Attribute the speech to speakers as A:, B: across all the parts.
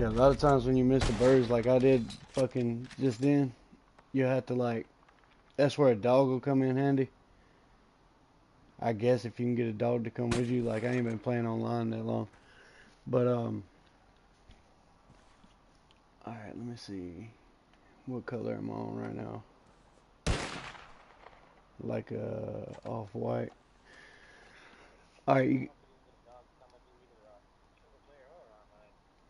A: Yeah, a lot of times when you miss the birds, like I did fucking just then, you have to like, that's where a dog will come in handy. I guess if you can get a dog to come with you, like I ain't been playing online that long. But, alright, let me see. What color am I on right now? Like, off-white. Alright,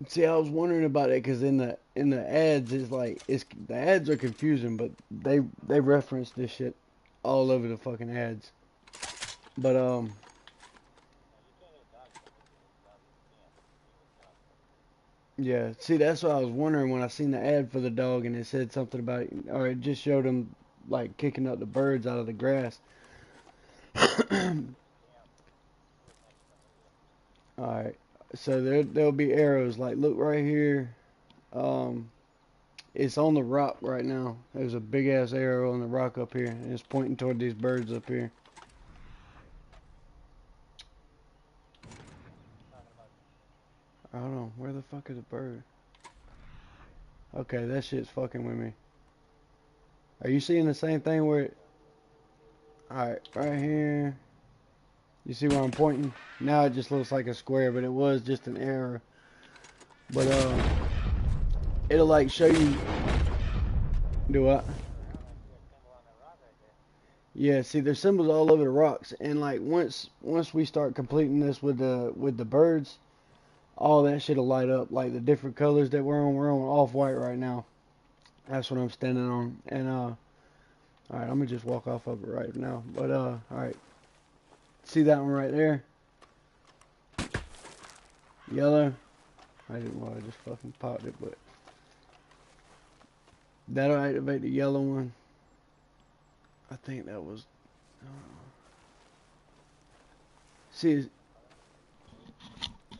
A: see, I was wondering about it because in the ads, it's like, the ads are confusing, but they reference this shit all over the fucking ads. But, yeah, see, that's what I was wondering when I seen the ad for the dog and it said something about, or it just showed him like kicking up the birds out of the grass. Alright, so there'll be arrows. Like, look right here. Um, it's on the rock right now. There's a big ass arrow on the rock up here, and it's pointing toward these birds up here. I don't know, where the fuck is a bird? Okay, that shit's fucking with me. Are you seeing the same thing where it, alright, right here. You see where I'm pointing? Now it just looks like a square, but it was just an arrow. But it'll like show you. Do what? Yeah, see, there's symbols all over the rocks, and like once we start completing this with the birds, all that shit'll light up. Like the different colors that we're on off-white right now. That's what I'm standing on. And all right, I'm gonna just walk off of it right now. But all right, see that one right there? Yellow. I didn't want to just fucking popped it, but that'll activate the yellow one. I think that was. See,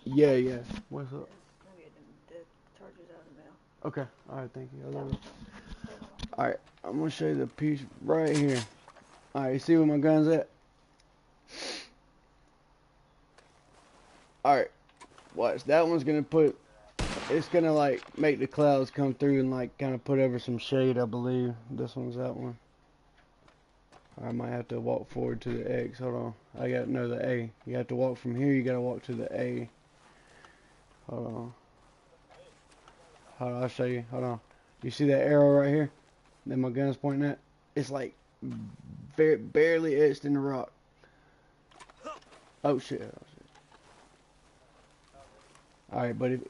A: yeah, yeah. What's up? Okay. All right. Thank you. I love it. All right. I'm gonna show you the piece right here. All right. You see where my gun's at? All right. Watch. That one's gonna put. It's gonna like make the clouds come through and like kind of put over some shade. I believe this one's that one. I might have to walk forward to the X. Hold on. I got to know the A. You have to walk from here. You got to walk to the A. Hold on. Hold on. I'll show you. Hold on. You see that arrow right here that my gun's pointing at? It's like barely etched in the rock. Oh shit. Oh, shit. All right, but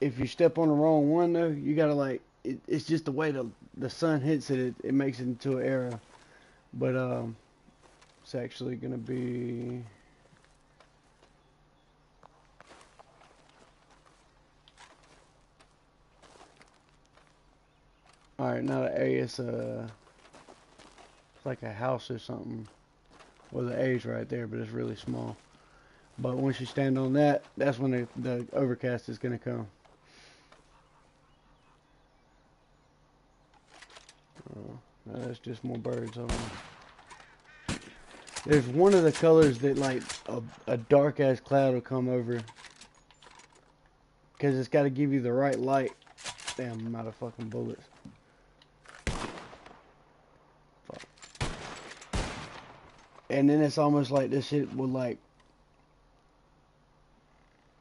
A: if you step on the wrong one though, you gotta like it's just the way the sun hits it. It makes it into an arrow. But it's actually gonna be. Alright, now the A is it's like a house or something. Well, the A's right there, but it's really small. But once you stand on that, that's when the overcast is gonna come. No, that's just more birds. Hold on. There's one of the colors that like a dark ass cloud will come over. Because it's got to give you the right light. Damn, I'm out of fucking bullets. Fuck. And then it's almost like this shit will like.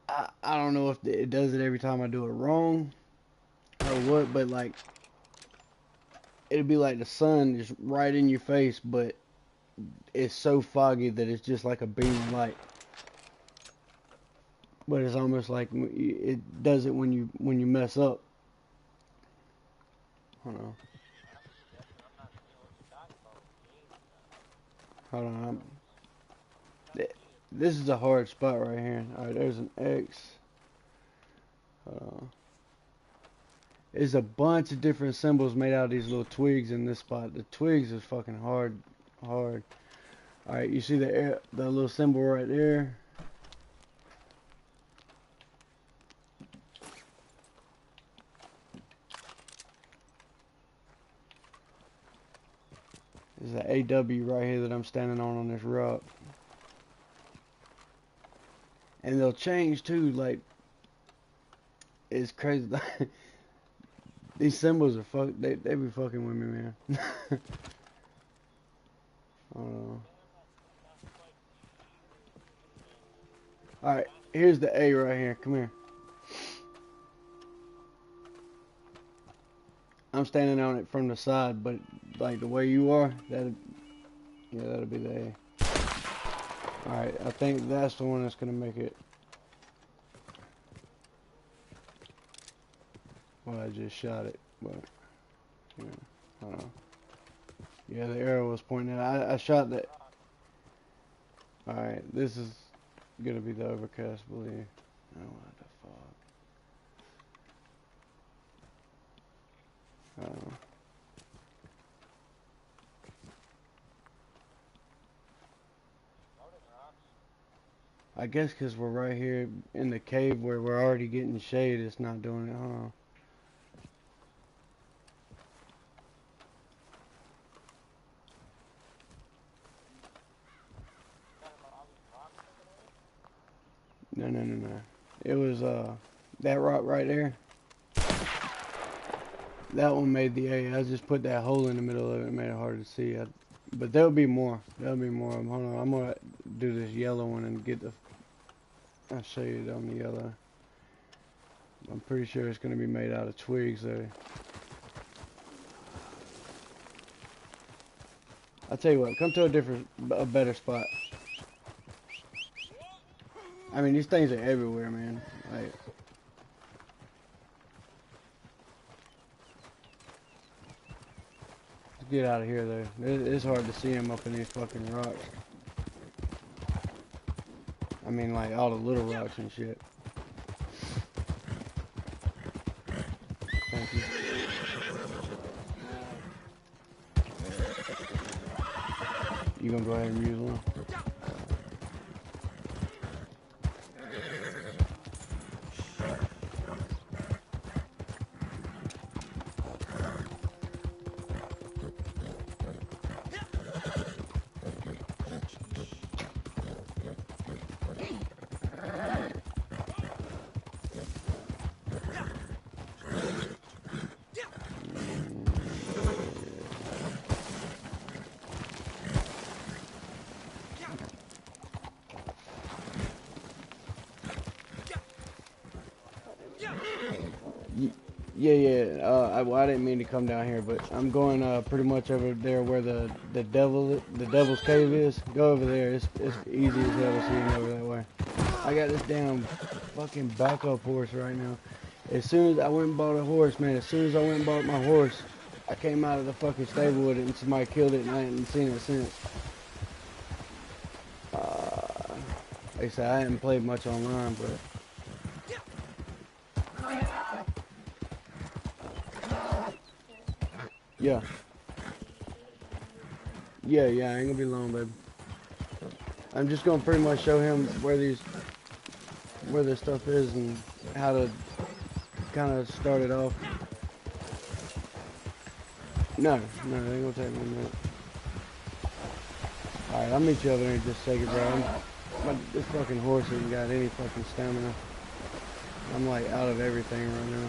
A: I don't know if it does it every time I do it wrong or what, but like it'd be like the sun just right in your face, but it's so foggy that it's just like a beam of light. But it's almost like it does it when you mess up. Hold on. Hold on. This is a hard spot right here. Alright, there's an X. Hold on. There's a bunch of different symbols made out of these little twigs in this spot. The twigs is fucking hard. Alright, you see the little symbol right there? There's an AW right here that I'm standing on this rock. And they'll change too, like It's crazy. These symbols are they be fucking with me, man. Alright, here's the A right here. Come here. I'm standing on it from the side, but like the way you are, that'll be the A. Alright, I think that's the one that's gonna make it. Well, I just shot it, but yeah, I don't know. Yeah, the arrow was pointing at. I shot that. Alright, this is gonna be the overcast, I believe. Oh, what the fuck? I don't know. I guess because we're right here in the cave where we're already getting shade, it's not doing it, huh? No. It was, that rock right there. That one made the A. I just put that hole in the middle of it and made it hard to see. But there'll be more. There'll be more. Hold on, I'm gonna do this yellow one and get the... I'll show you it on the yellow. I'm pretty sure it's gonna be made out of twigs there. I'll tell you what, come to a better spot. I mean, these things are everywhere, man. Like, let's get out of here, though. It's hard to see them up in these fucking rocks. I mean, like, all the little rocks and shit. Thank you. You gonna go ahead and use one? Yeah. I didn't mean to come down here, but I'm going pretty much over there where the devil's cave is. Go over there. It's easy as hell to see him over that way. I got this damn fucking backup horse right now. As soon as I went and bought a horse, man. As soon as I went and bought my horse, I came out of the fucking stable with it, and somebody killed it, and I hadn't seen it since. Like I said, I haven't played much online, but. Yeah. Yeah, I ain't gonna be long, baby. I'm just gonna pretty much show him where this stuff is and how to kind of start it off. No, it ain't gonna take me a minute. Alright, I'll meet you over there in just a second, bro. This fucking horse ain't got any fucking stamina. I'm like out of everything right now.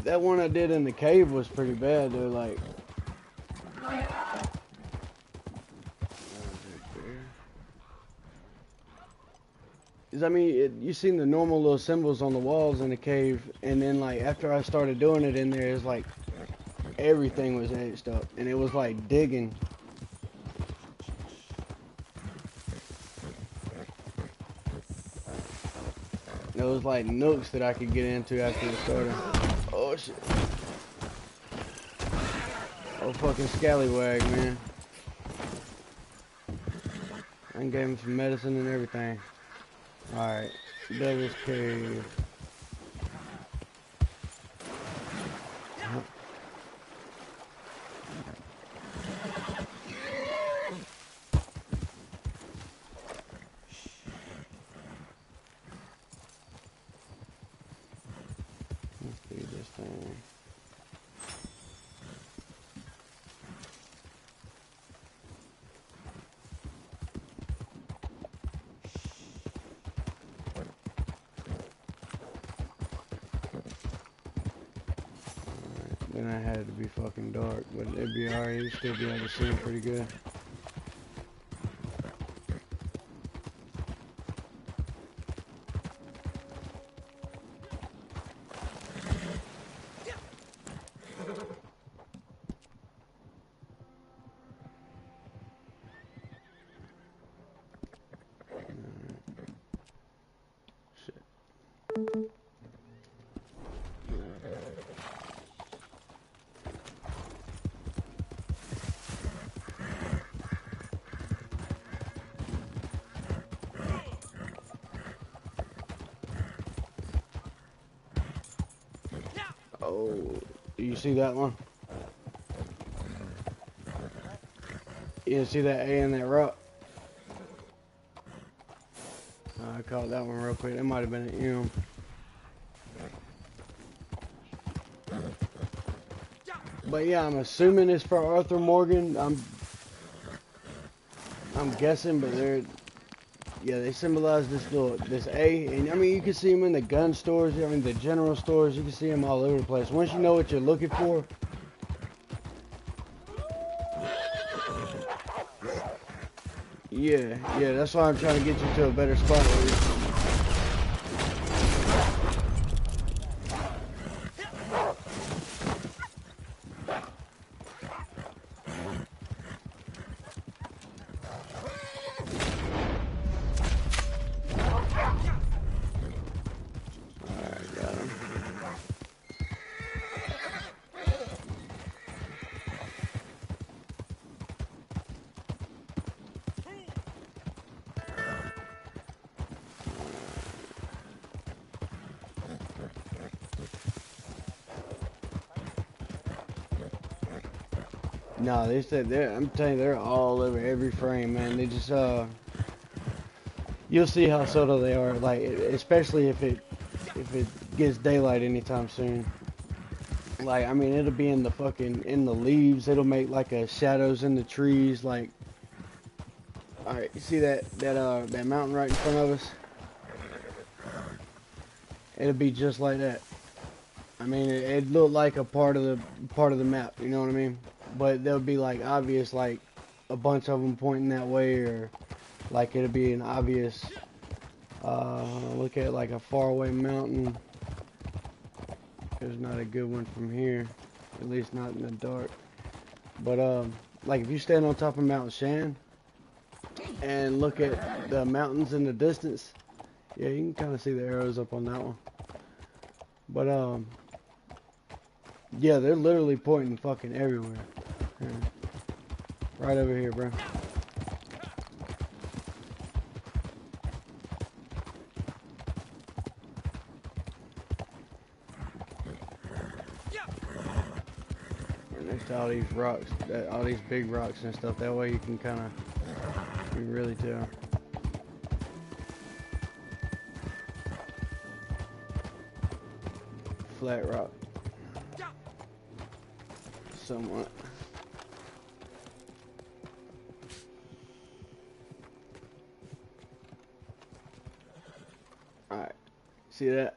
A: That one I did in the cave was pretty bad, though. Like, I mean, you seen the normal little symbols on the walls in the cave, and then like after I started doing it in there, it's like everything was etched up, and it was like digging. There was like nooks that I could get into after it started. Oh shit. Oh fucking scallywag, man. I gave him some medicine and everything. Alright. Devil's Cave. then I had it to be fucking dark, but it'd be alright. You'd still be able to see him pretty good. Oh, you see that one? You didn't see that A in that rock? I caught that one real quick. It might have been an M. But yeah, I'm assuming it's for Arthur Morgan. I'm guessing, but they symbolize this A, and I mean you can see them in the gun stores. I mean the general stores. You can see them all over the place. Once you know what you're looking for. Yeah, that's why I'm trying to get you to a better spot. No, they said I'm telling you, they're all over every frame, man. They just you'll see how subtle they are. Like especially if it gets daylight anytime soon. Like I mean, it'll be in the leaves. It'll make like a shadows in the trees. Like, all right, you see that mountain right in front of us? It'll be just like that. I mean, it'd look like a part of the map. You know what I mean? But there'll be like obvious, like a bunch of them pointing that way, or like it'll be an obvious look at like a faraway mountain. There's not a good one from here, at least not in the dark. But like if you stand on top of Mount Shan and look at the mountains in the distance, yeah, you can kind of see the arrows up on that one. But yeah, they're literally pointing fucking everywhere. Yeah. Right over here, bro. And next to all these rocks, all these big rocks and stuff, that way you can really tell. Flat rock. Somewhat. Alright. See that?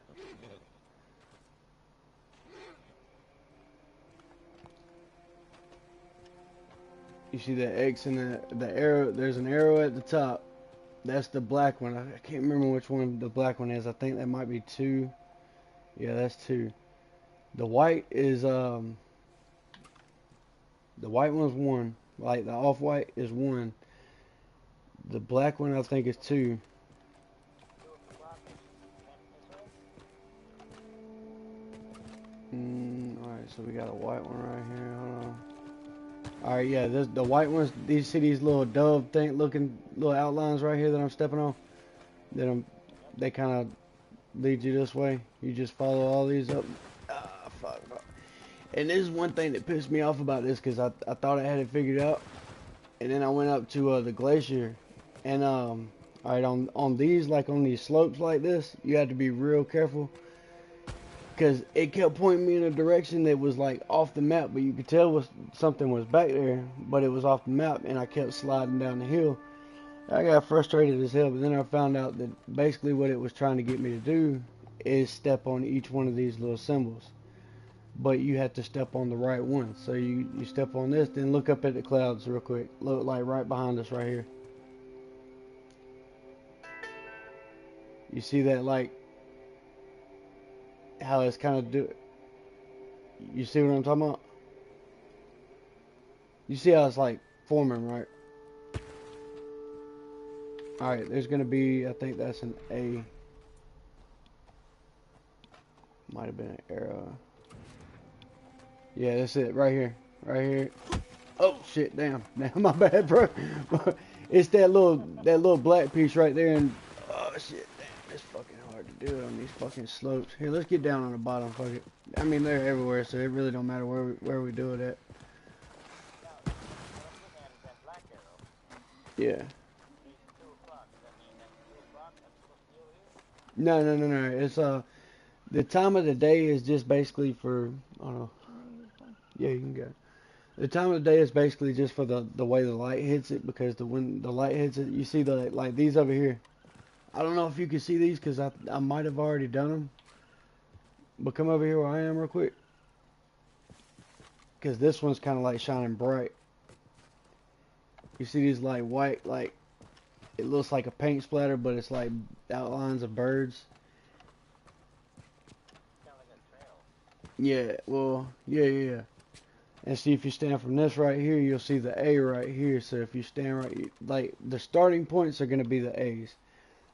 A: You see that X and the arrow? There's an arrow at the top. That's the black one. I can't remember which one the black one is. I think that might be 2. Yeah, that's 2. The white is the white one's 1. Like the off-white is 1. The black one I think is 2. Alright, so we got a white one right here. Hold on. Alright, yeah, the white ones, you see these little dove thing looking little outlines right here that I'm stepping on? They kind of lead you this way. You just follow all these up. Ah, fuck. And this is one thing that pissed me off about this, because I thought I had it figured out. And then I went up to the glacier. And, alright, on these, like on these slopes like this, you have to be real careful. Because it kept pointing me in a direction that was like off the map, but you could tell something was back there, but it was off the map, and I kept sliding down the hill. I got frustrated as hell, but then I found out that basically what it was trying to get me to do is step on each one of these little symbols. but you have to step on the right one. So you step on this, then look up at the clouds real quick. Look like right behind us right here. You see that, like how it's kind of do. You see what I'm talking about? You see how it's like forming, right? All right, there's gonna be, I think that's an A. Might have been an arrow. Yeah, that's it right here, right here. Oh shit, damn, my bad, bro. It's that little black piece right there, and oh shit, damn, it's fucking hard to do it on these fucking slopes. Here, let's get down on the bottom. Fuck it. I mean, they're everywhere, so it really don't matter where we do it at. Yeah. No, no, no, no. It's the time of the day is just basically for, I don't know. Yeah, you can go. The time of the day is basically just for the way the light hits it, because when the light hits it, you see the like these over here. I don't know if you can see these because I might have already done them. But come over here where I am real quick, because this one's kind of like shining bright. You see these like white, like it looks like a paint splatter, but it's like outlines of birds. Yeah, well, yeah, yeah, yeah. And see, if you stand from this right here, you'll see the A right here. So if you stand right, like the starting points are going to be the A's.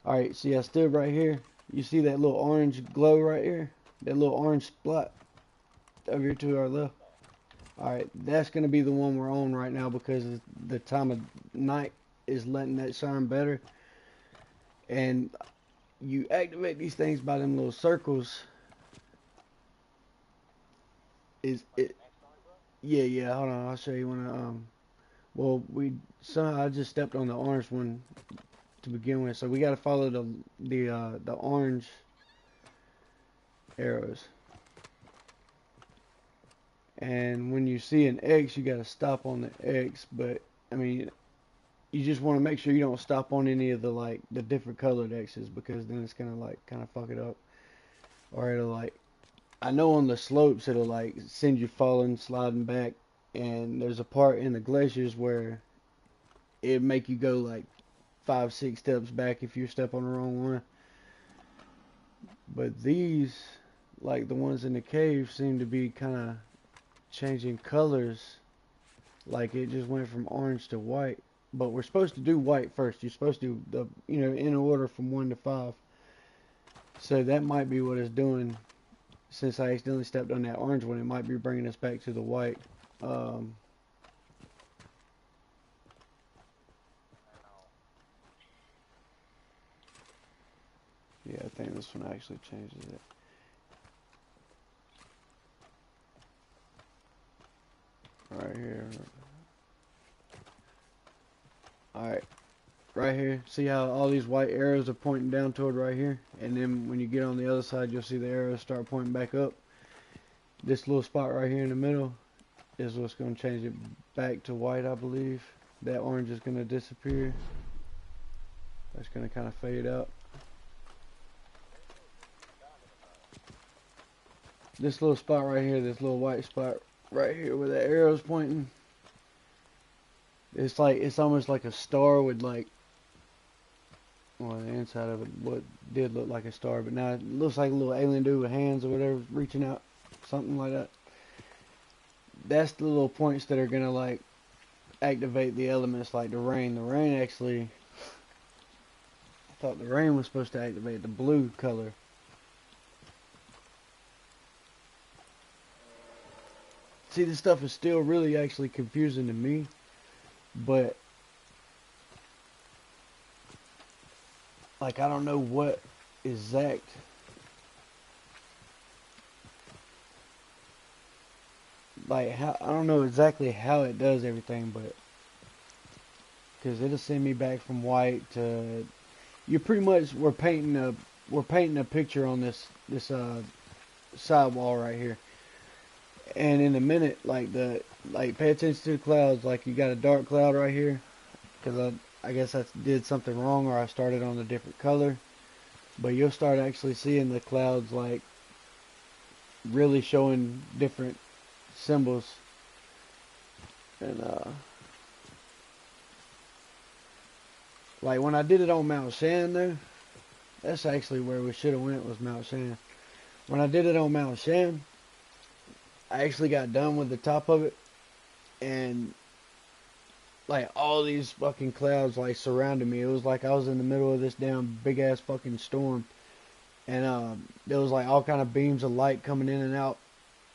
A: Alright, see I stood right here. You see that little orange glow right here? That little orange spot over here to our left. Alright, that's going to be the one we're on right now, because the time of night is letting that shine better. And you activate these things by them little circles. Is it? Yeah, yeah. Hold on, I'll show you when well, somehow I just stepped on the orange one to begin with, so we got to follow the orange arrows. And when you see an X, you got to stop on the X. But I mean, you just want to make sure you don't stop on any of the different colored X's, because then it's gonna like kind of fuck it up, or it'll like, I know on the slopes it'll like send you falling, sliding back, and there's a part in the glaciers where it make you go like 5, 6 steps back if you step on the wrong one. But these, like the ones in the cave, seem to be kind of changing colors. Like it just went from orange to white. But we're supposed to do white first. You're supposed to do in order from 1 to 5. So that might be what it's doing. Since I accidentally stepped on that orange one, it might be bringing us back to the white. Yeah, I think this one actually changes it. Right here. Alright, right here. See how all these white arrows are pointing down toward right here? And then when you get on the other side, you'll see the arrows start pointing back up. This little spot right here in the middle is what's going to change it back to white, I believe. That orange is going to disappear. That's going to kind of fade out. This little spot right here, this little white spot right here where the arrow's pointing, it's like, it's almost like a star with like, well, the inside of it what did look like a star, but now it looks like a little alien dude with hands or whatever reaching out, something like that. That's the little points that are gonna like activate the elements, like the rain. The rain actually, I thought the rain was supposed to activate the blue color. See, this stuff is still really actually confusing to me, but like I don't know what exact like how, I don't know exactly how it does everything, but because it'll send me back from white to, you pretty much, we're painting a picture on this sidewall right here. And in a minute, like pay attention to the clouds. Like you got a dark cloud right here, because I guess I did something wrong, or I started on a different color. But you'll start actually seeing the clouds like really showing different symbols. And like when I did it on Mount Shan though, that's actually where we should have went, was Mount Shan. When I did it on Mount Shan, I actually got done with the top of it, and like all these fucking clouds like surrounded me. It was like I was in the middle of this damn big ass fucking storm, and there was like all kind of beams of light coming in and out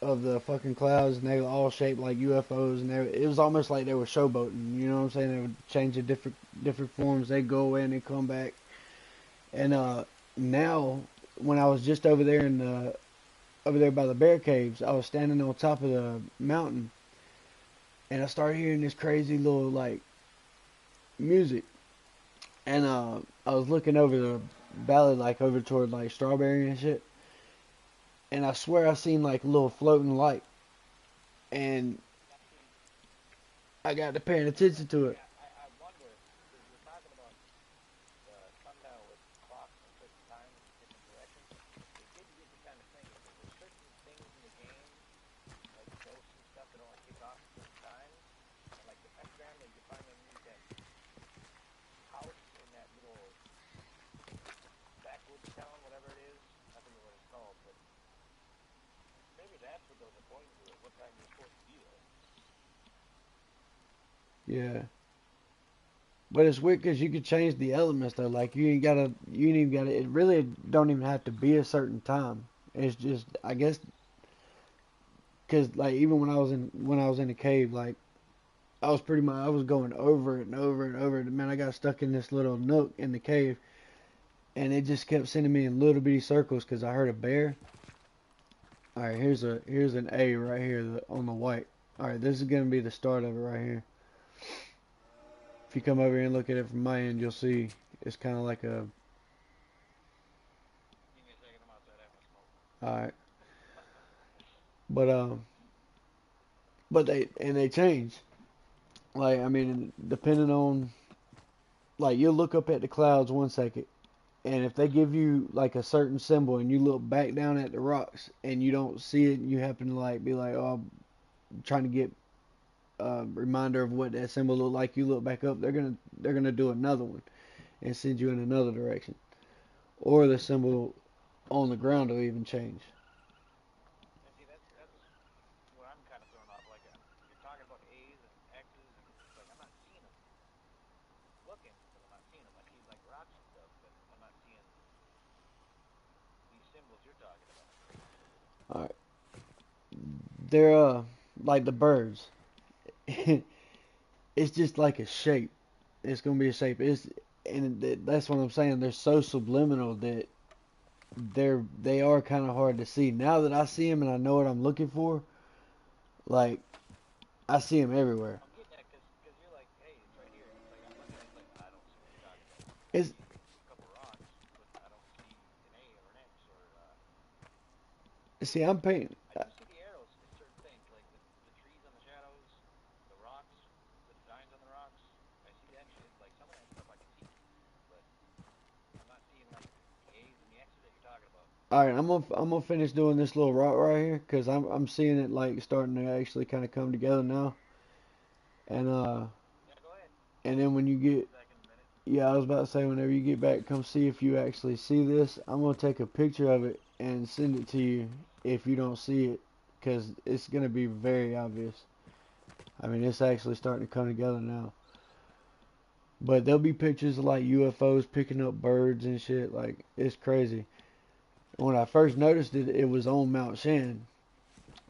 A: of the fucking clouds, and they were all shaped like UFOs, and it was almost like they were showboating. You know what I'm saying? They would change to different forms. They go away and they come back. And now, when I was just over there over there by the bear caves, I was standing on top of the mountain, and I started hearing this crazy little like music, and I was looking over the valley, like over toward like Strawberry and shit, and I swear I seen like a little floating light, and I got to paying attention to it. Yeah. But it's weird because you could change the elements though. Like you ain't even gotta. It really don't even have to be a certain time. It's just, I guess, because like even when I was in the cave, like I was pretty much I was going over it and over and over it. Man, I got stuck in this little nook in the cave, and it just kept sending me in little bitty circles because I heard a bear. All right, here's an A right here on the white. All right, this is gonna be the start of it right here. If you come over here and look at it from my end, you'll see it's kind of like a. All right, but they change. Like I mean, depending on like you'll look up at the clouds 1 second, and if they give you like a certain symbol, and you look back down at the rocks and you don't see it, and you happen to like be like, oh, I'm trying to get a reminder of what that symbol looked like. You look back up, they're gonna do another one and send you in another direction, or the symbol on the ground will even change. All right, they're like the birds. It's just like a shape. It's gonna be a shape. That's what I'm saying. They're so subliminal that they are kind of hard to see. Now that I see them and I know what I'm looking for, like I see them everywhere. It's see, I'm painting. All right, I'm gonna finish doing this little rock right here because I'm seeing it like starting to actually kind of come together now. And and then when you get, yeah, I was about to say, whenever you get back, come see if you actually see this. I'm gonna take a picture of it and send it to you if you don't see it, because it's gonna be very obvious. I mean, it's actually starting to come together now. But there'll be pictures of like UFOs picking up birds and shit. Like it's crazy. When I first noticed it, it was on Mount Shan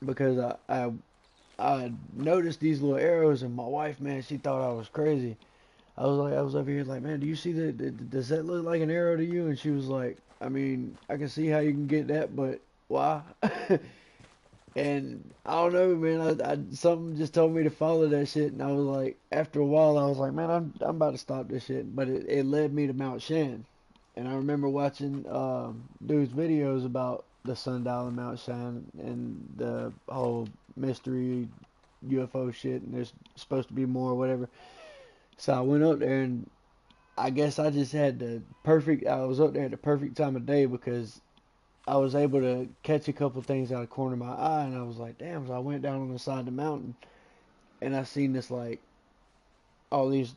A: because I noticed these little arrows, and my wife, man, she thought I was crazy. I was over here like, man, do you see that? Does that look like an arrow to you? And she was like, I mean, I can see how you can get that, but why? And I don't know, man. Something just told me to follow that shit, and I was like, after a while, I was like, man, I'm about to stop this shit. But it led me to Mount Shan, and I remember watching dudes' videos about the sundial in Mount Shan and the whole mystery UFO shit, and there's supposed to be more or whatever. So I went up there, and I guess I just had the perfect. I was up there at the perfect time of day because I was able to catch a couple things out of the corner of my eye, and I was like, damn. So I went down on the side of the mountain, and I seen this like all these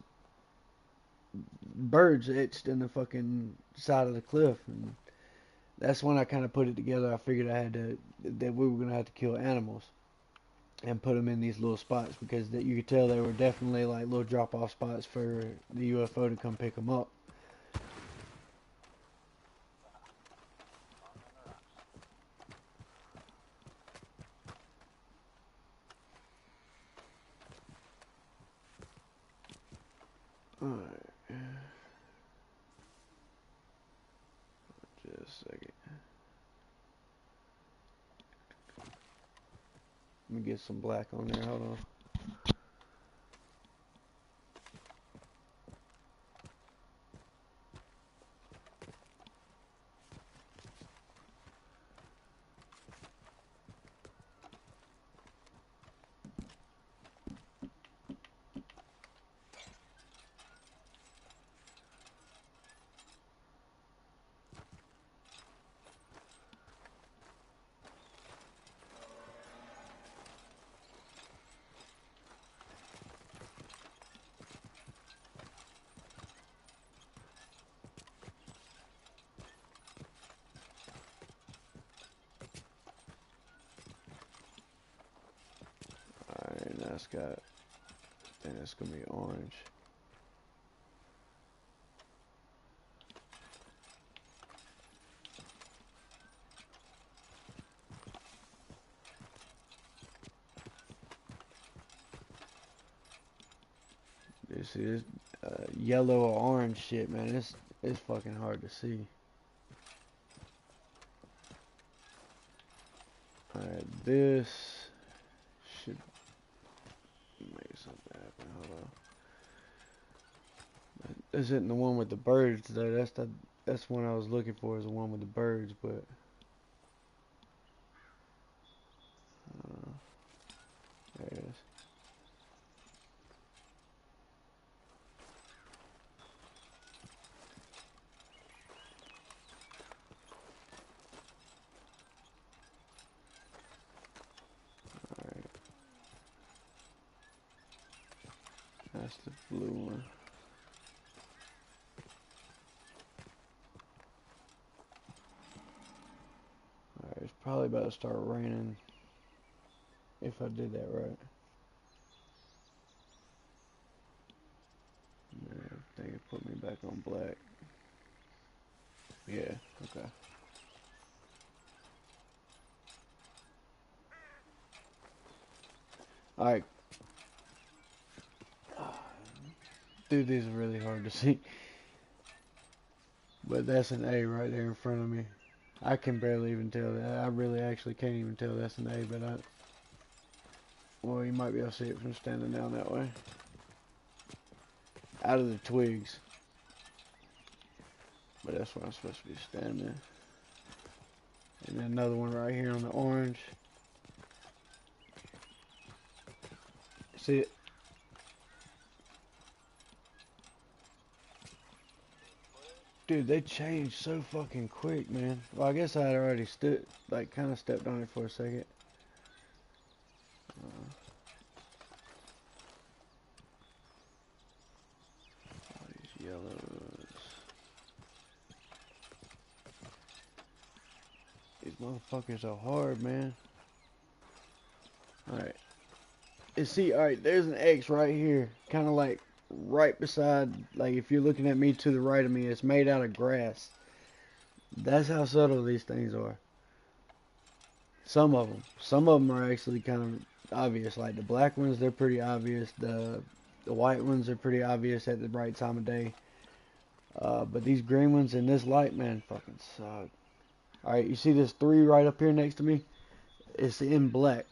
A: birds etched in the fucking side of the cliff, and that's when I kind of put it together. I figured I had to that we were gonna have to kill animals and put them in these little spots because that you could tell they were definitely like little drop off spots for the UFO to come pick them up. Alright, just a second. Let me get some black on there. Hold on. Alright, now it's got, and it's gonna be orange. This is yellow or orange shit, man. It's fucking hard to see. Alright, this should make something happen. Hold on. This isn't the one with the birds though. That's the one I was looking for, is the one with the birds, but there it is. Alright. That's the blue one. Alright, it's probably about to start raining if I did that right. Yeah, I think it put me back on black. Yeah, okay. Alright. Dude, these are really hard to see. But that's an A right there in front of me. I can barely even tell that. I really actually can't even tell that's an A, but well, you might be able to see it from standing down that way. Out of the twigs. But that's where I'm supposed to be standing. And then another one right here on the orange. See it? Dude, they changed so fucking quick, man. Well, I guess I had already kind of stepped on it for a second. All these yellows. These motherfuckers are hard, man. Alright. And see, alright, there's an X right here. Kind of like right beside, like if you're looking at me to the right of me, it's made out of grass. That's how subtle these things are. Some of them are actually kind of obvious. Like the black ones, they're pretty obvious. The white ones are pretty obvious at the right time of day. But these green ones in this light, man, fucking suck. Alright, you see this 3 right up here next to me? It's in black.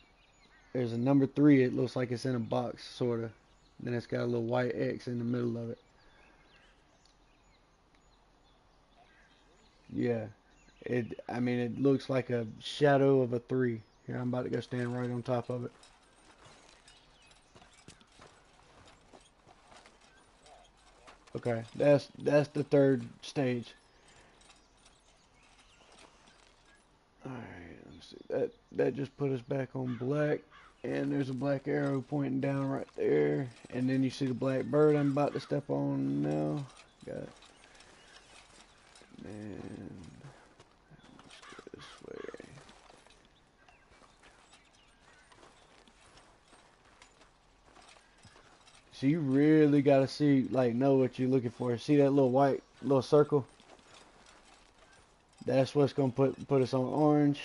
A: There's a number 3. It looks like it's in a box, sort of. Then it's got a little white X in the middle of it. Yeah. I mean, it looks like a shadow of a 3. Here, I'm about to go stand right on top of it. Okay, that's the 3rd stage. that just put us back on black. And there's a black arrow pointing down right there. And then you see the black bird I'm about to step on now. Got it. And let's go this way. So you really gotta see, like, know what you're looking for. See that little white little circle? That's what's gonna put us on orange.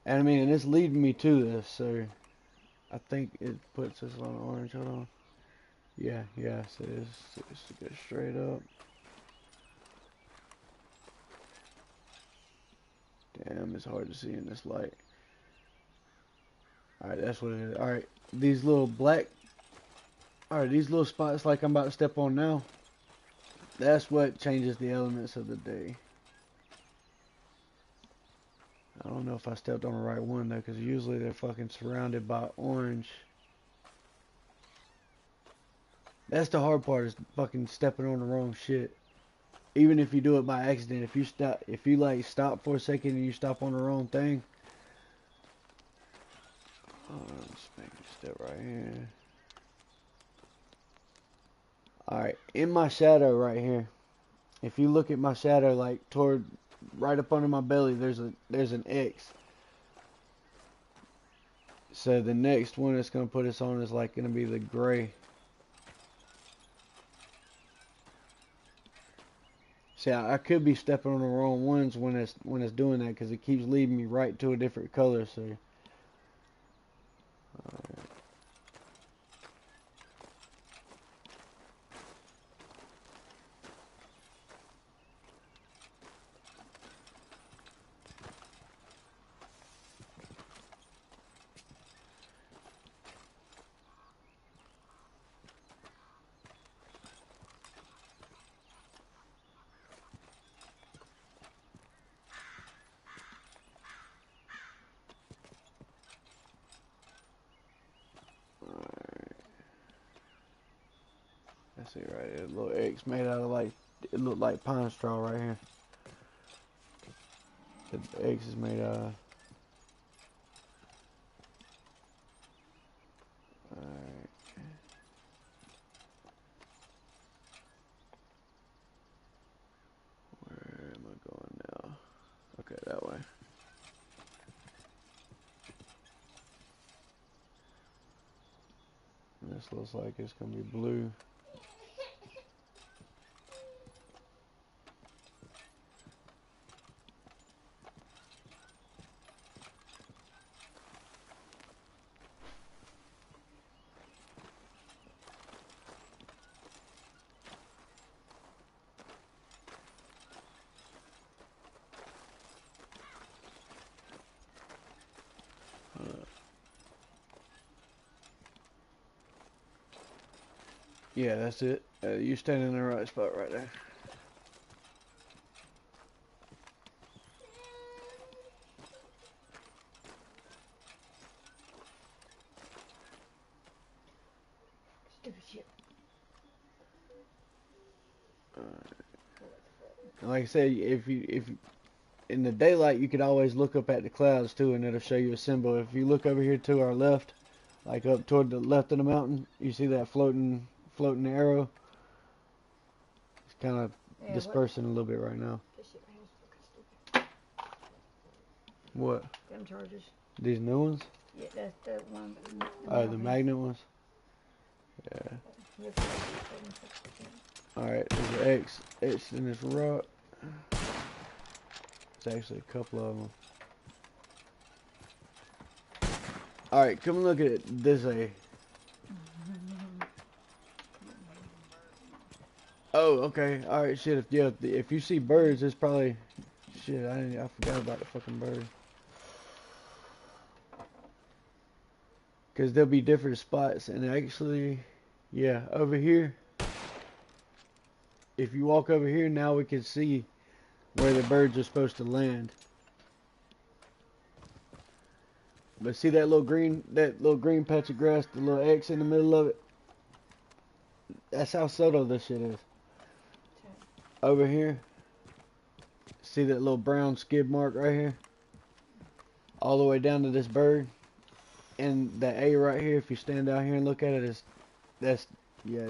A: And I mean, and it's leading me to this, so I think it puts us on orange. Hold on. Yeah, yes, it is. It's to go straight up. Damn, it's hard to see in this light. Alright, that's what it is. Alright, these little black... Alright, these little spots like I'm about to step on now, that's what changes the elements of the day. I don't know if I stepped on the right one though, because usually they're fucking surrounded by orange. That's the hard part, is fucking stepping on the wrong shit. Even if you do it by accident, if you like stop for a second and you stop on the wrong thing. Let's make a step right here. Alright, in my shadow right here, if you look at my shadow, like toward right up under my belly, there's an X. So the next one that's gonna put us on is like gonna be the gray. See, I could be stepping on the wrong ones when it's doing that, because it keeps leading me right to a different color. So, let's see right here, a little X made out of like, it looked like pine straw right here. The X is made out of. Alright. Where am I going now? Okay, that way. And this looks like it's gonna be blue. Yeah, that's it. You're standing in the right spot right there.
B: Stupid shit.
A: Like I said, if in the daylight, you could always look up at the clouds too, and it'll show you a symbol. If you look over here to our left, like up toward the left of the mountain, you see that floating arrow. It's kind of dispersing a little bit right now.
B: This shit right here is fucking stupid.
A: What?
B: Them charges.
A: These new ones?
B: Yeah, that's the one.
A: Oh, the magnet ones? Yeah. Alright, there's an X in this rock. There's actually a couple of them. Alright, come look at it this way. Oh, okay. Alright, shit. If you see birds, it's probably... Shit, I forgot about the fucking bird. Because there'll be different spots, and actually... Yeah, over here. If you walk over here, now we can see where the birds are supposed to land. But see that little green patch of grass, the little X in the middle of it? That's how subtle this shit is. Over here, see that little brown skid mark right here? all the way down to this bird. And the A right here, if you stand out here and look at it, that's yeah,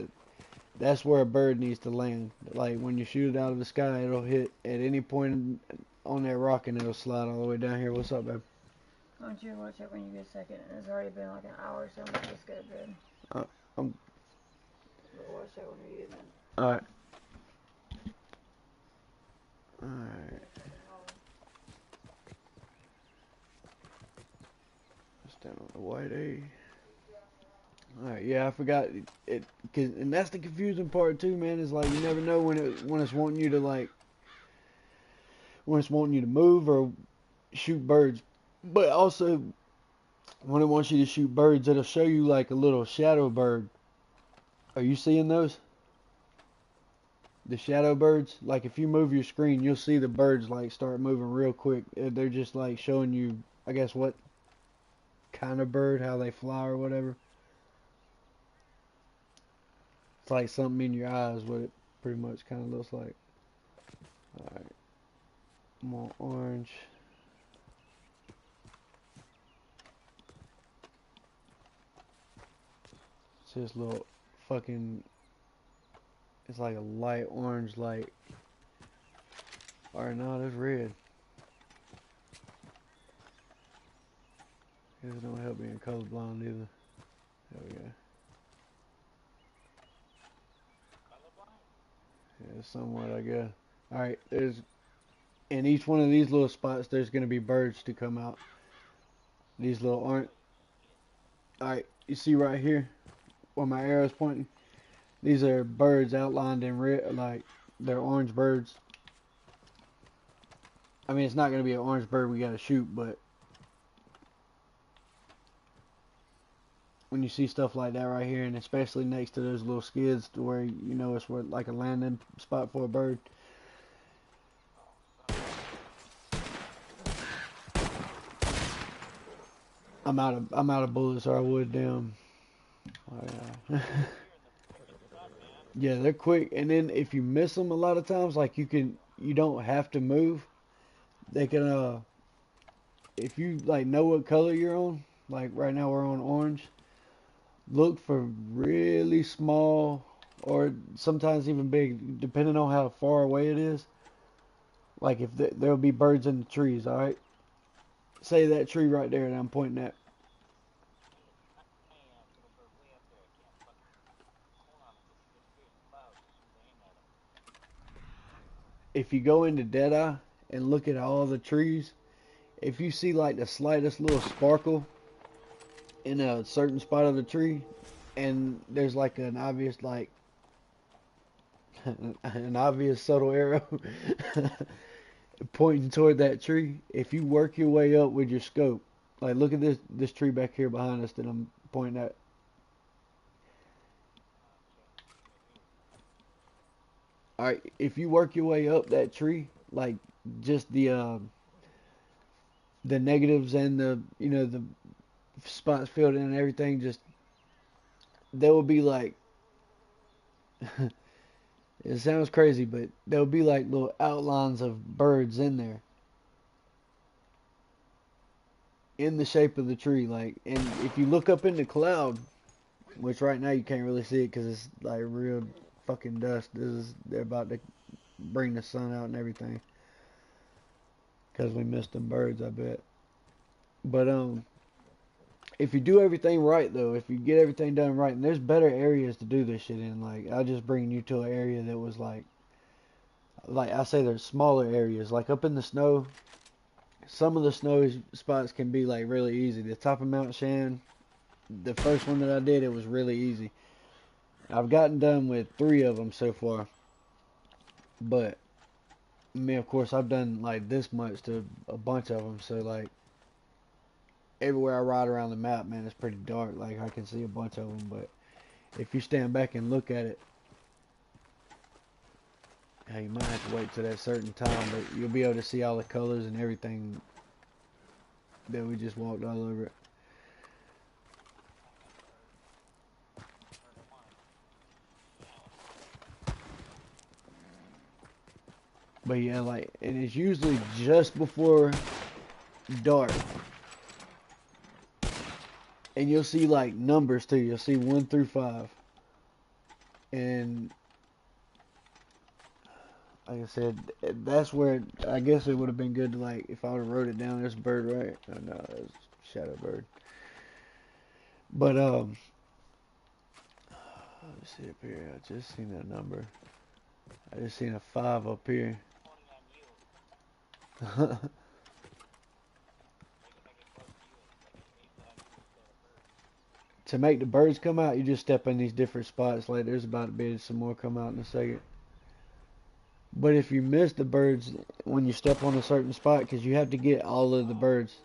A: that's where a bird needs to land. Like when you shoot it out of the sky, it'll hit at any point on that rock and it'll slide all the way down here. What's up, babe?
B: Why don't you watch it when you get a second? It's already been like an hour, so I'm gonna just get good.
A: I'm.
B: Watch that when you're eating it.
A: All right. All right. Stand on the white A. Alright, yeah, I forgot it, and that's the confusing part too, man. Is like you never know when it's wanting you to when it's wanting you to move or shoot birds, but also when it wants you to shoot birds, it'll show you like a little shadow bird. Are you seeing those? The shadow birds, like if you move your screen, you'll see the birds like start moving real quick. They're just like showing you, I guess, what kind of bird, how they fly or whatever. It's like something in your eyes, what it pretty much kind of looks like. Alright, more orange. It's this little fucking, it's like a light orange light. Or no, that's red. This don't help being colorblind either. There we go. Yeah, somewhat, I guess. Alright, there's, in each one of these little spots, there's going to be birds to come out. These little orange. Alright, you see right here where my arrow's pointing? These are birds outlined in red, like they're orange birds. I mean, it's not going to be an orange bird we got to shoot, but when you see stuff like that right here, and especially next to those little skids to where you know it's where, like a landing spot for a bird. I'm out of bullets, or I would damn. Oh, yeah. Yeah, they're quick, and then if you miss them a lot of times, like you don't have to move. They can if you like know what color you're on, like right now we're on orange. Look for really small, or sometimes even big, depending on how far away it is. Like if there'll be birds in the trees, all right. Say that tree right there that I'm pointing at. If you go into Deadeye and look at all the trees, if you see like the slightest little sparkle in a certain spot of the tree, and there's like an obvious like an obvious subtle arrow pointing toward that tree, if you work your way up with your scope, like look at this tree back here behind us that I'm pointing at. Alright, if you work your way up that tree, like just the negatives and the the spots filled in and everything, just there will be like it sounds crazy, but there'll be like little outlines of birds in there in the shape of the tree, like, and if you look up in the cloud, which right now you can't really see it because it's like real fucking dust. They're about to bring the sun out and everything because we missed them birds, I bet. But if you do everything right though, if you get everything done right, and there's better areas to do this shit in, like I'll just bring you to an area that was like I say there's smaller areas, like up in the snow. Some of the snow spots can be like really easy. The top of Mount Shan, the first one that I did, it was really easy. I've gotten done with 3 of them so far, but I mean, of course, I've done like this much to a bunch of them, so like everywhere I ride around the map, man, it's pretty dark. Like I can see a bunch of them, but if you stand back and look at it, hey, you might have to wait till that certain time, but you'll be able to see all the colors and everything that we just walked all over it. But yeah, like, and it's usually just before dark And you'll see like numbers too. You'll see 1 through 5. And like I said, that's where I guess it would have been good to, like, if I would have wrote it down. There's a bird, right? Oh, no, it's shadow bird. But let's see up here. I just seen that number. I just seen a 5 up here. To make the birds come out, you just step in these different spots. Like, there's about to be some more come out in a second. But if you miss the birds when you step on a certain spot, because you have to get all of the birds.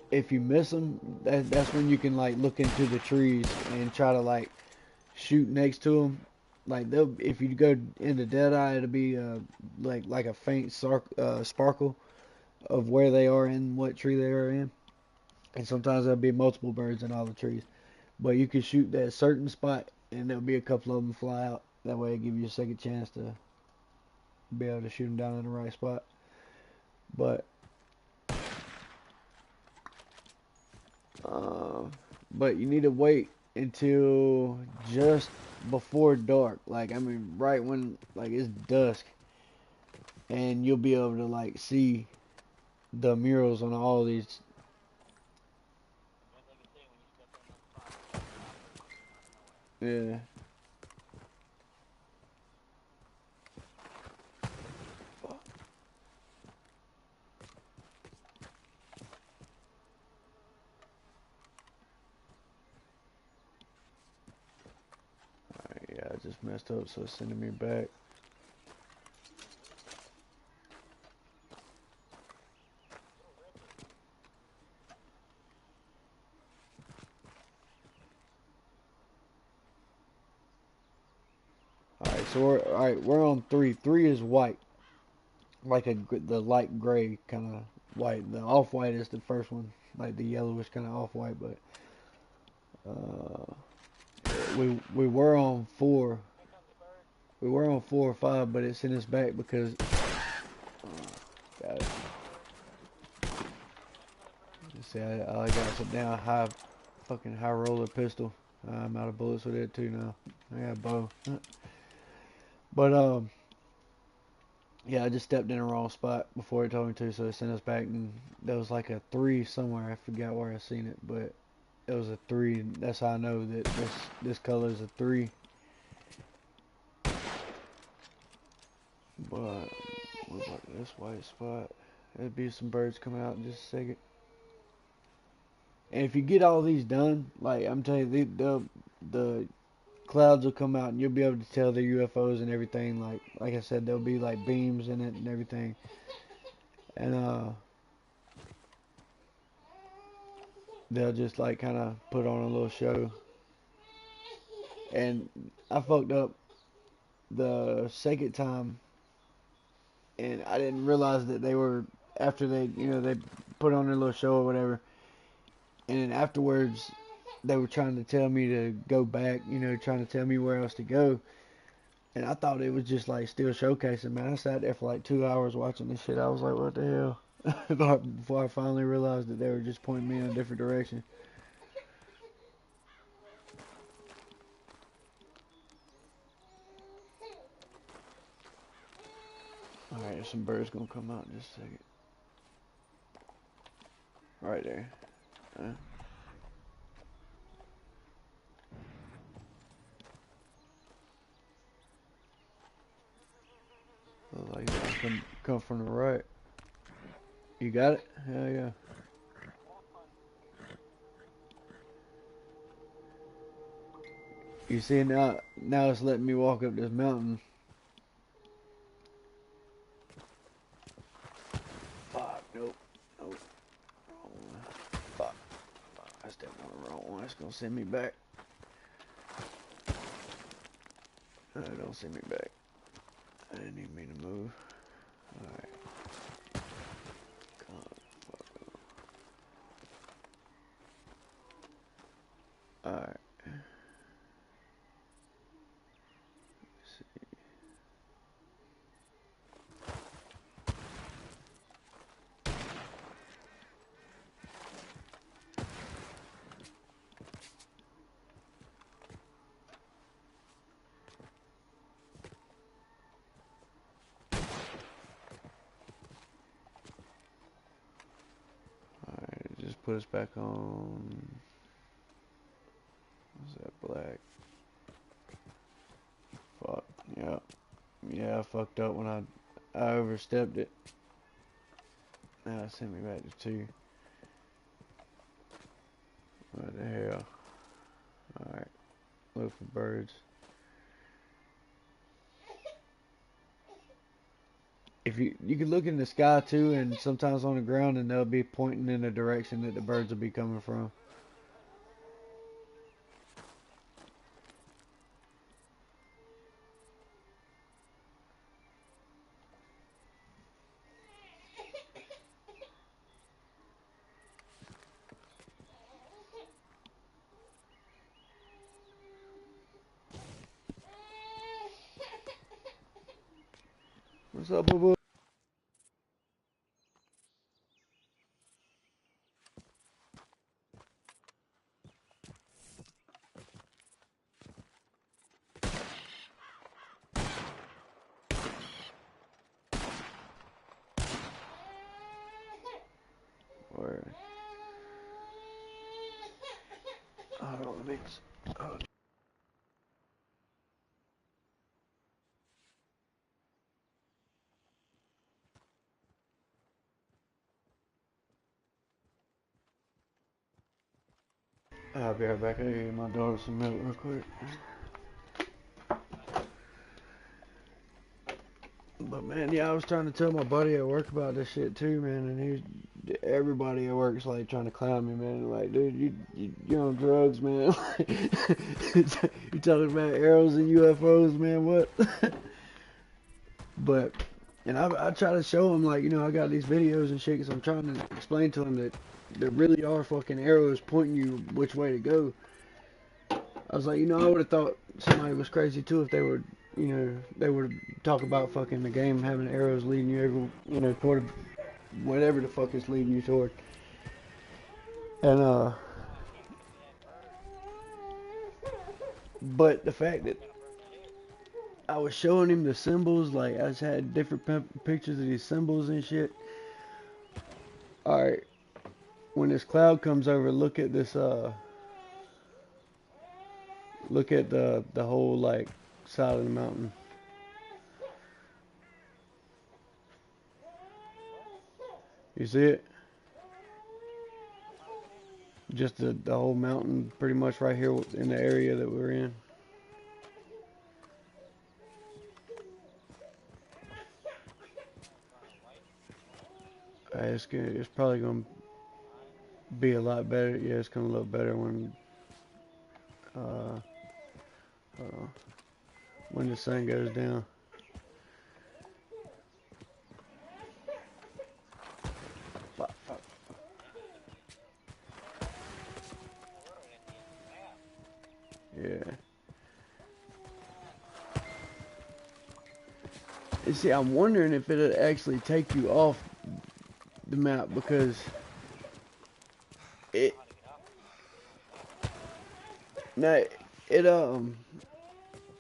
A: If you miss them, that's when you can, like, look into the trees and try to, like, shoot next to them. Like, if you go into Deadeye, it'll be like a faint sparkle of where they are in what tree they are in. And sometimes there'll be multiple birds in all the trees. But you can shoot that certain spot, and there'll be a couple of them fly out. That way it gives you a second chance to be able to shoot them down in the right spot. But you need to wait until just before dark. Like, I mean, right when, like, it's dusk. And you'll be able to, like, see the murals on all these. Yeah. Alright, yeah, I just messed up, so it's sending me back. Alright, so we're on 3. 3 is white. Like the light gray kind of white. The off-white is the first one. Like the yellowish kind of off-white, but we were on 4. We were on 4 or 5, but it sent us back because got it. See, I got some now fucking high roller pistol. I'm out of bullets with it too now. I got a bow. But yeah, I just stepped in the wrong spot before it told me to, so it sent us back, and there was like a 3 somewhere. I forgot where I seen it, but it was a 3. That's how I know that this color is a 3. But what about this white spot? There'll be some birds coming out in just a second. And if you get all these done, like I'm telling you, the clouds will come out and you'll be able to tell they're UFOs and everything. Like I said, there'll be like beams in it and everything. And they'll just like kind of put on a little show. And I fucked up the second time, and I didn't realize that they were, after they put on their little show or whatever. And then afterwards, they were trying to tell me to go back, trying to tell me where else to go. And I thought it was just like still showcasing, man. I sat there for like 2 hours watching this shit. I was like, what the hell? Before I finally realized that they were just pointing me in a different direction. Alright, there's some birds gonna come out in just a second. Right there. Looks like it's come from the right. You got it? Hell yeah. You see, now it's letting me walk up this mountain. Fuck, nope. Wrong one. Fuck. I stepped on the wrong one. It's gonna send me back. No, don't send me back. I didn't even mean to move. Alright. Alright. put us back on. What's that, black? Fuck. Yeah. Yeah, I fucked up when I overstepped it. Now it sent me back to 2. What the hell? Alright. Look for birds. If you can look in the sky too, and sometimes on the ground, and they'll be pointing in the direction that the birds will be coming from. What's up, boo boo? Where? Hold on, mix. Oh. I'll be right back. I gotta get my daughter some milk real quick. But man, yeah, I was trying to tell my buddy at work about this shit too, man, and everybody at work's like trying to clown me, man. Like, dude, you're on drugs, man. You talking about arrows and UFOs, man? What? But, and I try to show him, like, I got these videos and shit, because I'm trying to explain to him that there really are fucking arrows pointing you which way to go. I was like, I would have thought somebody was crazy too if they would, they would talk about fucking the game having arrows leading you toward whatever the fuck is leading you toward. And, but the fact that I was showing him the symbols, like, I just had different pictures of these symbols and shit. Alright, when this cloud comes over, look at this, look at the whole, like, side of the mountain. You see it? Just the whole mountain pretty much right here in the area that we're in. It's probably gonna be a lot better. Yeah, it's gonna look better when hold on, when the sun goes down. Yeah. And see, I'm wondering if it'll actually take you off the map, because it no it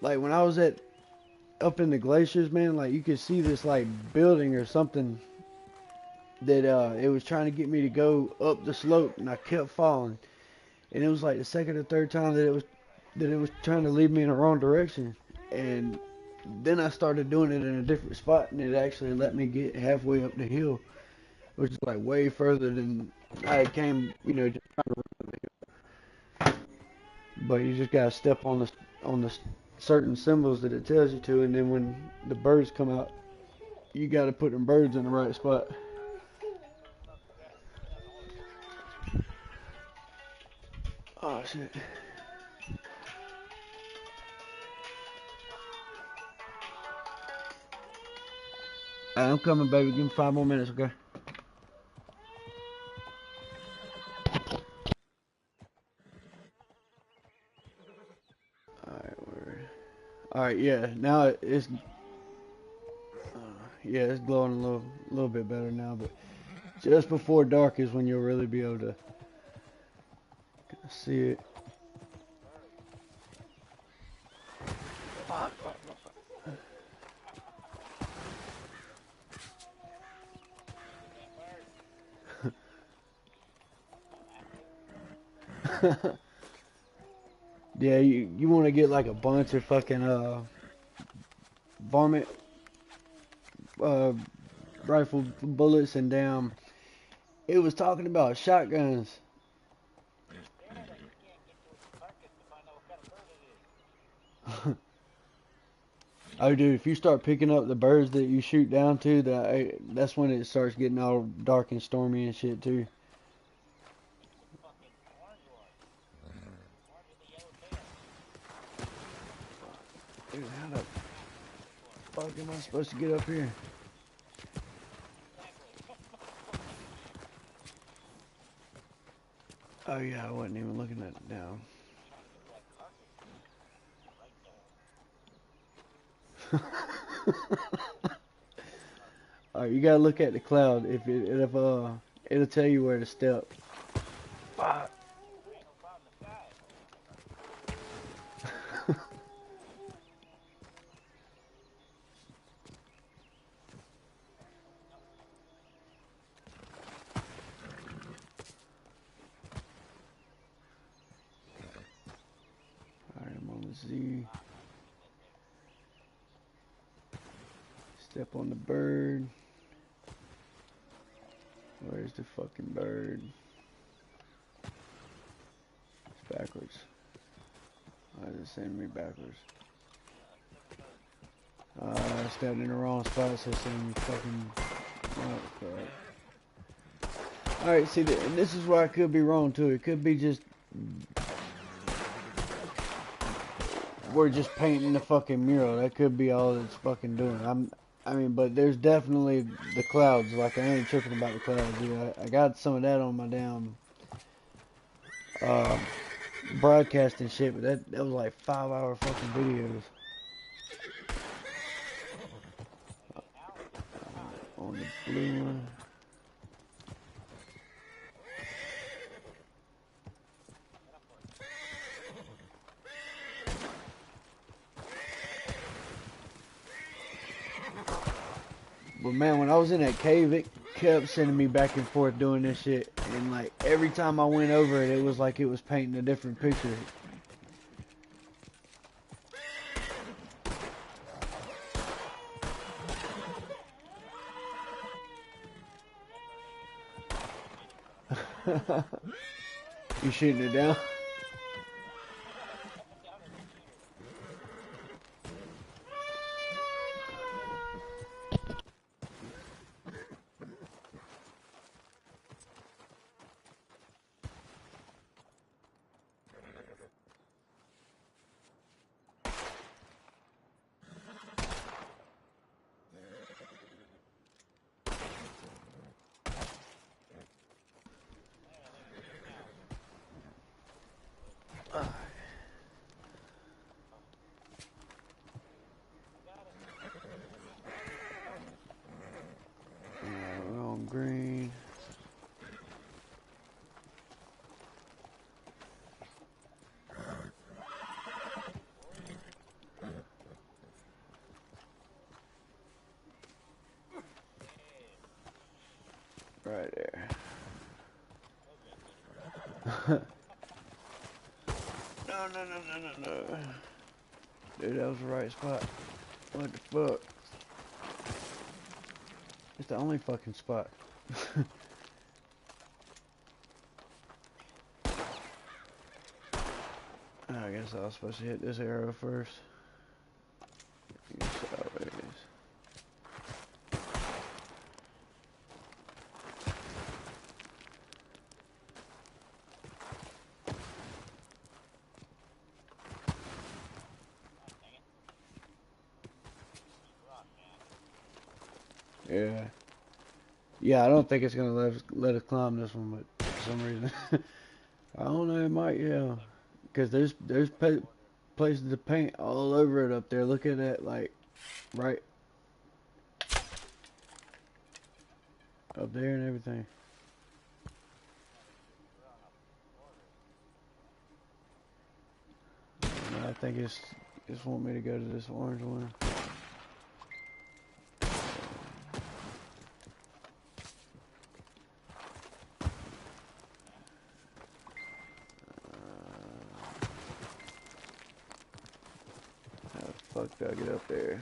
A: like when I was up in the glaciers, man, like you could see this like building or something that it was trying to get me to go up the slope, and I kept falling, and it was like the second or third time that it was trying to lead me in the wrong direction, and then I started doing it in a different spot, and it actually let me get halfway up the hill, which is like way further than I came, just trying to run the hill. But you just gotta step on the certain symbols that it tells you to, and then when the birds come out, you gotta put them birds in the right spot. Oh shit. I'm coming, baby. Give me 5 more minutes, okay? Alright, yeah. Now yeah, it's glowing a little bit better now, but just before dark is when you'll really be able to see it. Yeah, you want to get like a bunch of fucking varmint uh rifle bullets and damn. It was talking about shotguns. Oh, dude, if you start picking up the birds that you shoot down to, that's when it starts getting all dark and stormy and shit too. Dude, how the fuck am I supposed to get up here? Oh yeah, I wasn't even looking at it down. Alright, you gotta look at the cloud. If it'll tell you where to step. Fuck. Alright, I'm on the Z. Step on the bird. Where's the fucking bird? It's backwards. Why is it sending me backwards? I stepped in the wrong spot, so it's sending me fucking... Oh, crap. Alright, see, this is where I could be wrong, too. It could be just... We're just painting the fucking mural. That could be all it's fucking doing. I mean, but there's definitely the clouds. Like, I ain't tripping about the clouds, dude. I got some of that on my damn broadcasting shit, but that was like 5-hour fucking videos. On the blue one. But man, when I was in that cave, it kept sending me back and forth doing this shit. And like every time I went over it, it was like it was painting a different picture. You shooting it down? We're on green. Right there. No. Dude, that was the right spot. What the fuck? It's the only fucking spot. I guess I was supposed to hit this arrow first. Sideways. Yeah. Yeah, I don't think it's gonna let us climb this one, but for some reason, I don't know. It might, yeah, because there's places to paint all over it up there. Look at that, like right up there and everything. And I think it's want me to go to this orange one. fuck did I get up there?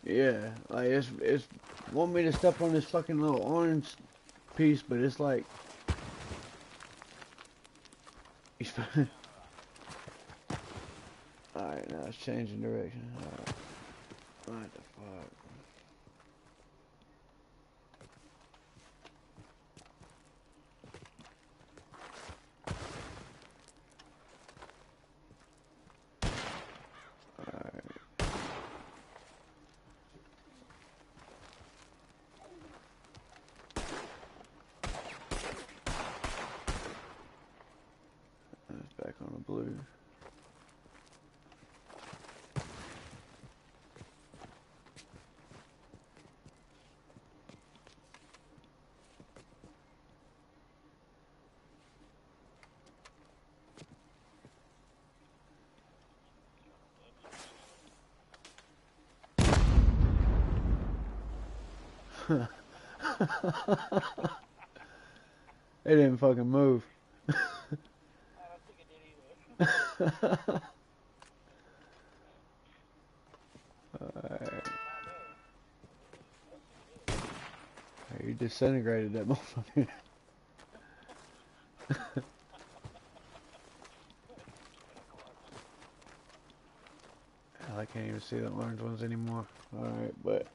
A: Yeah, like it's want me to step on this fucking little orange piece, but it's like alright, now it's changing direction. Alright. What the fuck? Alright. That's back on the blue. They didn't fucking move. Alright. You disintegrated that motherfucker. I can't even see the orange ones anymore. Alright, but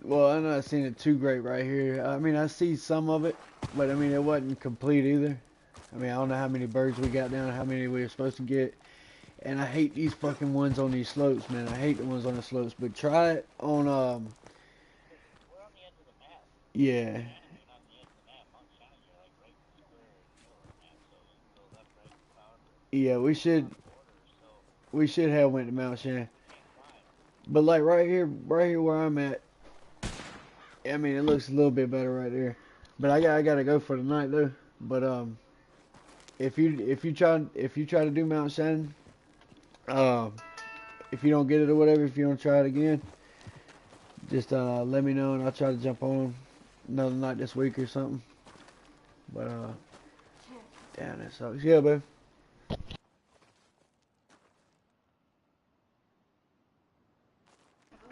A: well, I'm not seeing it too great right here. I mean, I see some of it, but I mean, it wasn't complete either. I mean, I don't know how many birds we got down, how many we were supposed to get. And I hate these fucking ones on these slopes, man. I hate the ones on the slopes. But try it on, yeah. Yeah, we should have went to Mount Shannon. But like right here where I'm at, I mean, it looks a little bit better right there. But I gotta go for the night though. But if you try to do Mount Shannon, uh, if you don't get it or whatever, if you don't try it again, just let me know and I'll try to jump on another night this week or something. But damn, that sucks. Yeah, babe.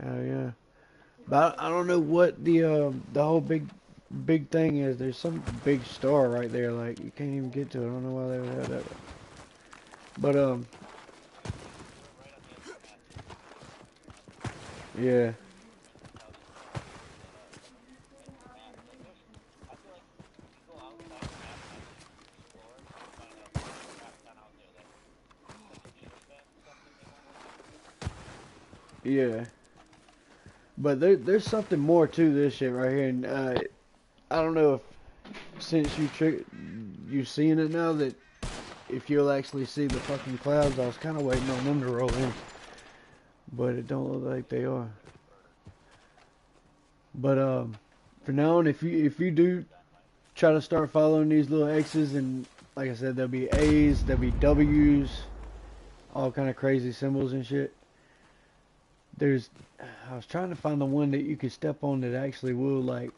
A: Yeah. But I don't know what the whole big thing is. There's some big star right there, like you can't even get to it. I don't know why they would have that. But yeah. Yeah. But there's something more to this shit right here, and I don't know if since you've seen it now that if you'll actually see the fucking clouds. I was kind of waiting on them to roll in, but it don't look like they are. But for now on, if you do try to start following these little X's, and like I said, there'll be A's, there'll be W's, all kind of crazy symbols and shit. I was trying to find the one that you could step on that actually will like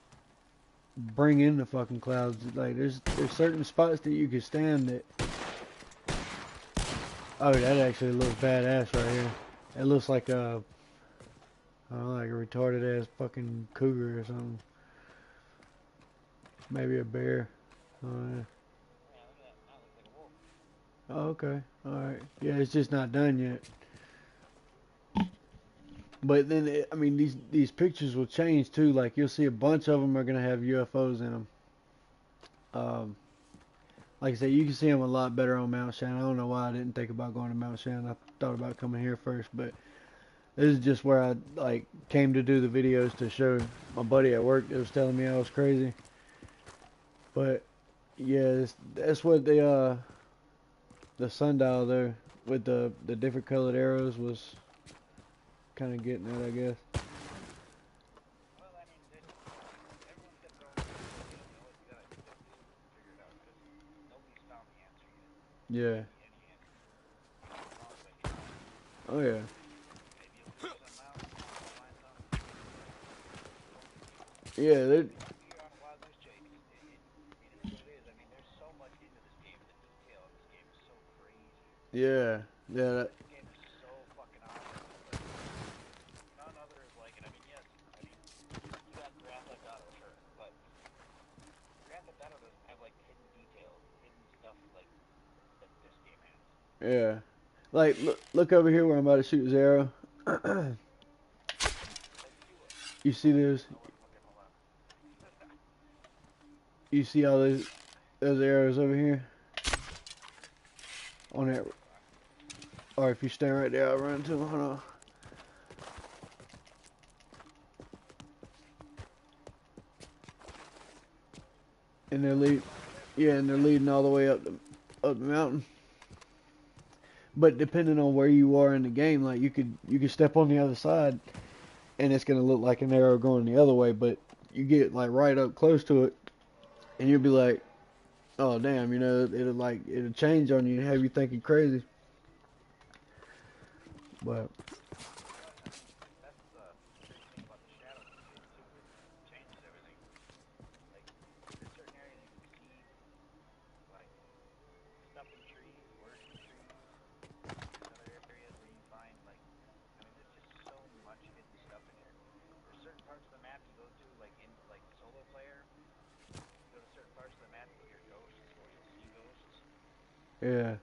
A: bring in the fucking clouds. Like there's certain spots that you could stand that. Oh, that actually looks badass right here. It looks like I don't know, like a retarded ass fucking cougar or something. Maybe a bear. Oh, yeah. Oh, okay. Alright. Yeah, it's just not done yet. But then, I mean, these pictures will change too. Like, you'll see a bunch of them are going to have UFOs in them. Like I said, you can see them a lot better on Mount Shannon. I don't know why I didn't think about going to Mount Shannon. I thought about coming here first, but this is just where I, like, came to do the videos to show my buddy at work that was telling me I was crazy. But, yeah, that's what the sundial there with the different colored arrows was kind of getting at, I guess. Yeah. Oh yeah. Yeah. Yeah. Yeah. Yeah. Like, look over here where I'm about to shoot his arrow. You see this? You see all those arrows over here on that? Or if you stay right there, I'll run into them. Hold on. And they're leading all the way up the mountain. But depending on where you are in the game, like you could step on the other side, and it's gonna look like an arrow going the other way. But you get like right up close to it, and you'll be like, oh damn, it'll change on you and have you thinking crazy. But yeah,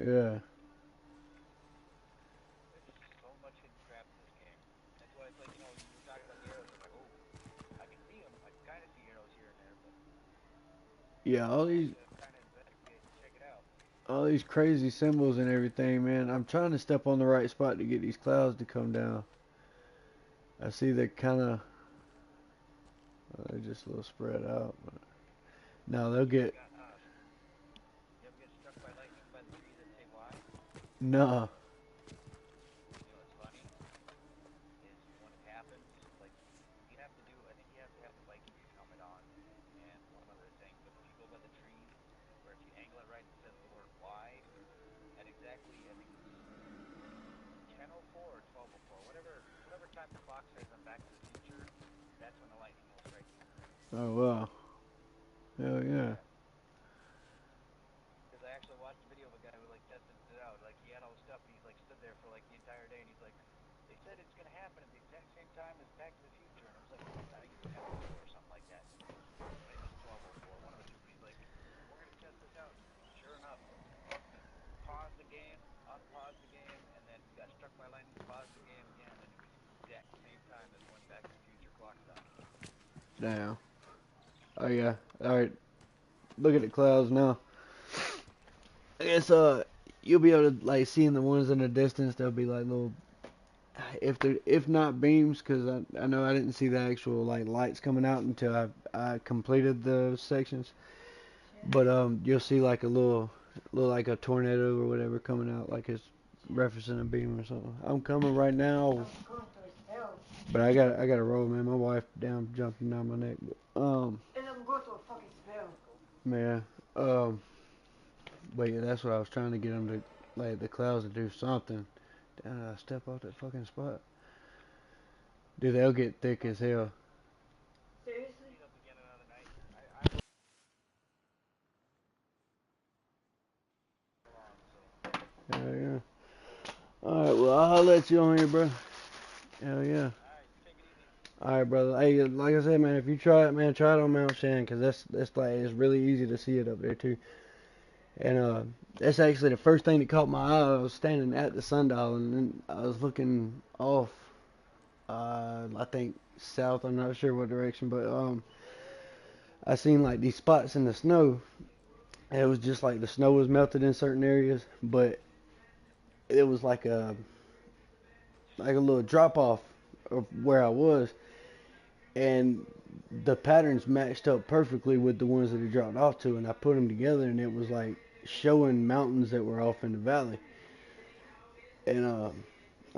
A: yeah, yeah. All these crazy symbols and everything, man. I'm trying to step on the right spot to get these clouds to come down. I see they're kind of they're just a little spread out. But no, they'll get no. Oh wow. Hell yeah. Damn. Oh yeah. All right. Look at the clouds now. I guess you'll be able to like seeing the ones in the distance. They'll be like little if not beams, because I know I didn't see the actual like lights coming out until I completed the sections. But you'll see like a little like a tornado or whatever coming out, like it's referencing a beam or something. I'm coming right now, but I gotta roll, man. My wife down jumping down my neck.
B: And I'm going to a fucking spell.
A: Man, but yeah, that's what I was trying to get them to like the clouds to do something. Damn, I step off that fucking spot. Dude, they'll get thick as hell.
B: Seriously?
A: Hell yeah. Alright, well, I'll let you on here, bro. Hell yeah. Alright, brother. Hey, like I said, man, if you try it, man, try it on Mount Shannon, because that's like, it's really easy to see it up there, too. And, that's actually the first thing that caught my eye. I was standing at the sundial, and then I was looking off, I think south, I'm not sure what direction, but, I seen, like, these spots in the snow. And it was just like the snow was melted in certain areas, but it was like a little drop off of where I was, and the patterns matched up perfectly with the ones that it dropped off to, and I put them together, and it was like showing mountains that were off in the valley, and I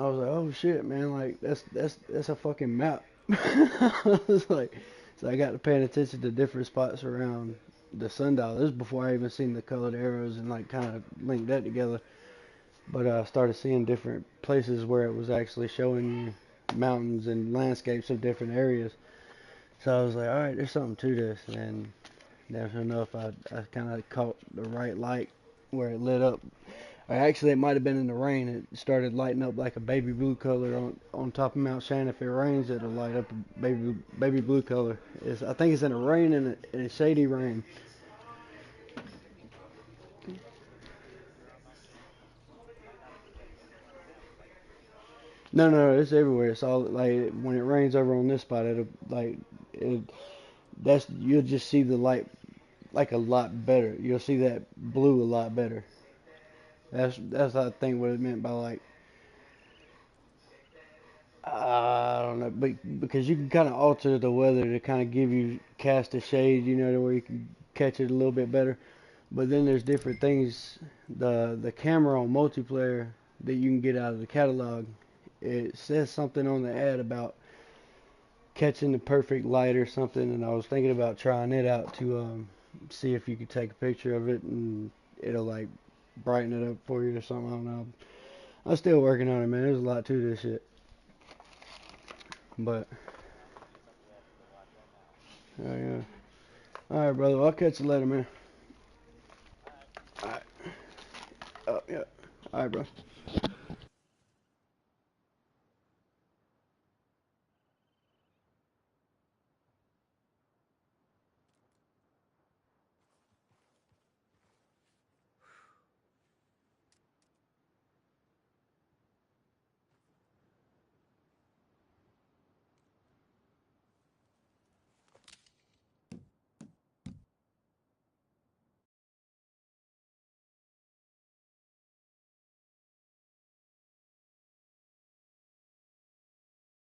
A: was like, oh shit, man, like that's a fucking map. I was like, so I got to paying attention to different spots around the sundial. This is before I even seen the colored arrows and like kind of linked that together. But I started seeing different places where it was actually showing you mountains and landscapes of different areas. So I was like, all right, there's something to this. And then sure enough, I kind of caught the right light where it lit up. Or actually, it might have been in the rain. It started lighting up like a baby blue color on top of Mount Shannon. If it rains, it'll light up a baby blue color. I think it's in a rain and a shady rain. No, it's everywhere. It's all like when it rains over on this spot, it'll like it. That's you'll just see the light like a lot better. You'll see that blue a lot better. That's I think what it meant by like I don't know, but because you can kind of alter the weather to kind of give you cast a shade, you know, to where you can catch it a little bit better. But then there's different things. The camera on multiplayer that you can get out of the catalog. It says something on the ad about catching the perfect light or something, and I was thinking about trying it out to see if you could take a picture of it and it'll like brighten it up for you or something. I don't know. I'm still working on it, man. There's a lot to this shit, but yeah. All right, brother. Well, I'll catch you later, man. All right. Oh yeah. All right, bro.